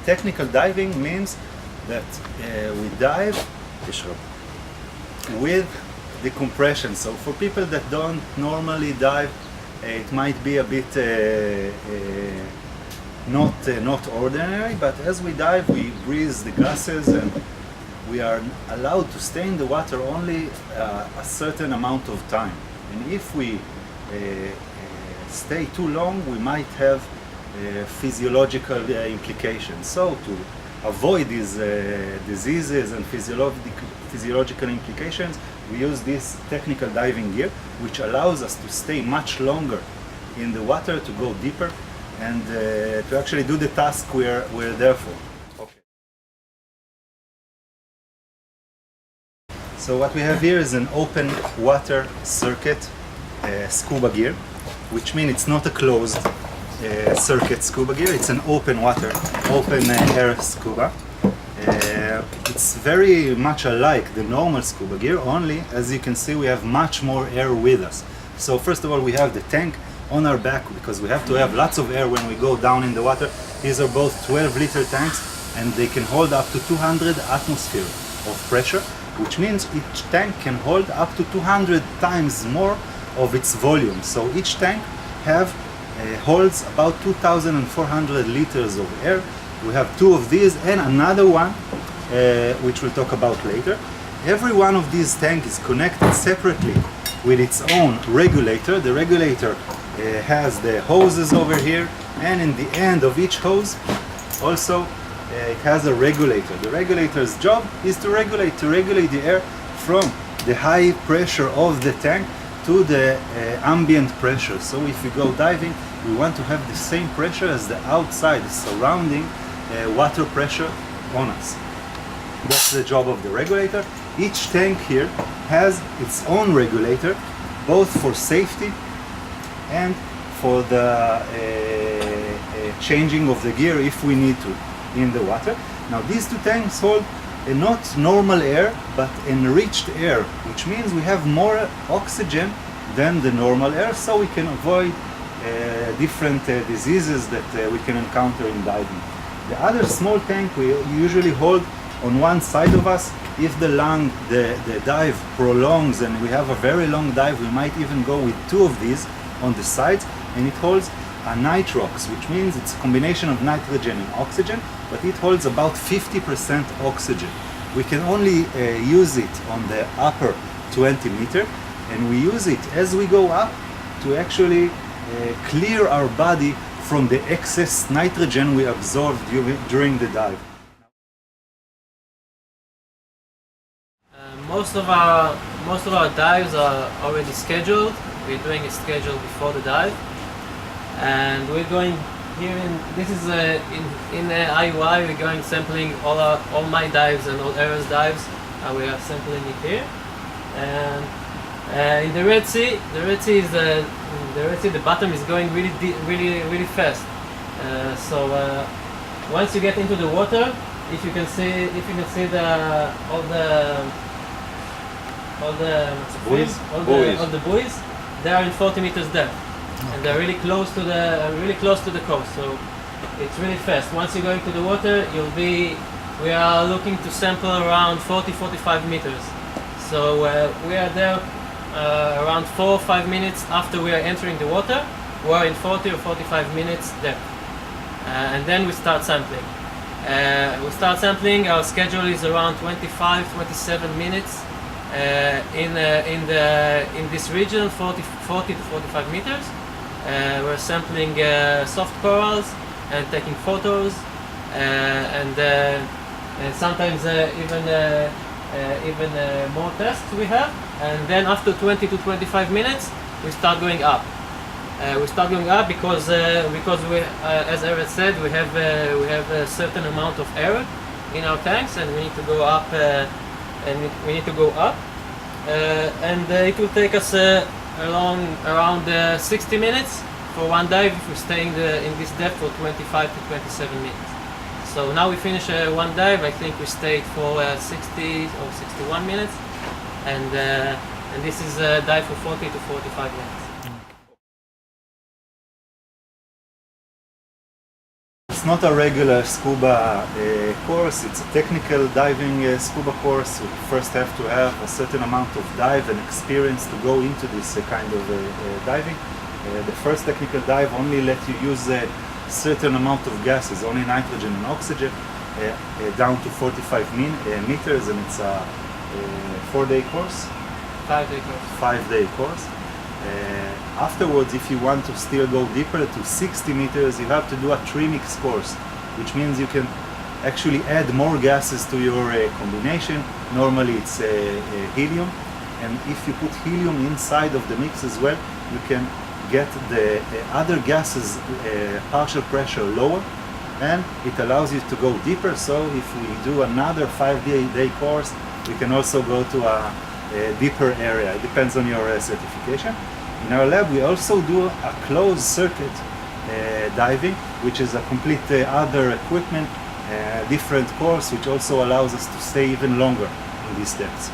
technical diving means that we dive with the compression. So for people that don't normally dive, it might be a bit not ordinary, but as we dive we breathe the gases and we are allowed to stay in the water only a certain amount of time. And if we stay too long, we might have physiological implications. So to avoid these diseases and physiological implications, we use this technical diving gear, which allows us to stay much longer in the water, to go deeper, and to actually do the task we're there for. Okay. So what we have here is an open water circuit scuba gear, which means it's not a closed circuit scuba gear, it's an open water, open air scuba. It's very much alike the normal scuba gear, only as you can see we have much more air with us. So first of all we have the tank on our back, because we have to have lots of air when we go down in the water. These are both 12-liter tanks and they can hold up to 200 atmosphere of pressure, which means each tank can hold up to 200 times more of its volume. So each tank holds about 2,400 liters of air. We have two of these and another one, which we'll talk about later. Every one of these tanks is connected separately with its own regulator. The regulator has the hoses over here, and in the end of each hose also it has a regulator. The regulator's job is to regulate the air from the high pressure of the tank to the ambient pressure. So if we go diving, we want to have the same pressure as the outside, the surrounding water pressure on us. That's the job of the regulator. Each tank here has its own regulator, both for safety and for the changing of the gear if we need to in the water. Now these two tanks hold not normal air, but enriched air, which means we have more oxygen than the normal air, so we can avoid different diseases that we can encounter in diving. The other small tank we usually hold on one side of us. If the dive prolongs and we have a very long dive, we might even go with two of these on the sides, and it holds a nitrox, which means it's a combination of nitrogen and oxygen, but it holds about 50% oxygen. We can only use it on the upper 20 meter, and we use it as we go up to actually clear our body from the excess nitrogen we absorbed during the dive. Most of our dives are already scheduled. We're doing a schedule before the dive, and we're going here this is in IUI. We're going sampling all my dives and all Erez dives. We are sampling it here, and in the Red Sea, the bottom is going really fast. So once you get into the water, if you can see all the buoys, they are in 40 meters depth, and they're really close to the coast. So it's really fast. Once you go into the water, we are looking to sample around 40-45 meters. So we are there around 4 or 5 minutes after we are entering the water. We are in 40 or 45 minutes depth, and then we start sampling. Our schedule is around 25-27 minutes. In this region, 40 to 45 meters. We're sampling soft corals and taking photos, and sometimes even more tests we have. And then after 20 to 25 minutes, we start going up. Because we, as Erez said, we have a certain amount of air in our tanks, and we need to go up. And it will take us around 60 minutes for one dive if we stay in this depth for 25 to 27 minutes. So now we finish one dive. I think we stayed for 60 or 61 minutes, and this is a dive for 40 to 45 minutes. It's not a regular scuba course, it's a technical diving scuba course. You first have to have a certain amount of dive and experience to go into this kind of diving. The first technical dive only let you use a certain amount of gases, only nitrogen and oxygen, down to 45 meters, and it's a 4-day course. 5-day course. 5-day course. Afterwards, if you want to still go deeper to 60 meters, you have to do a 3-mix course, which means you can actually add more gases to your combination. Normally it's helium, and if you put helium inside of the mix as well, you can get the other gases partial pressure lower, and it allows you to go deeper. So if we do another 5-day course, we can also go to a deeper area. It depends on your certification. In our lab, we also do a closed circuit diving, which is a complete other equipment, different course, which also allows us to stay even longer in these depths.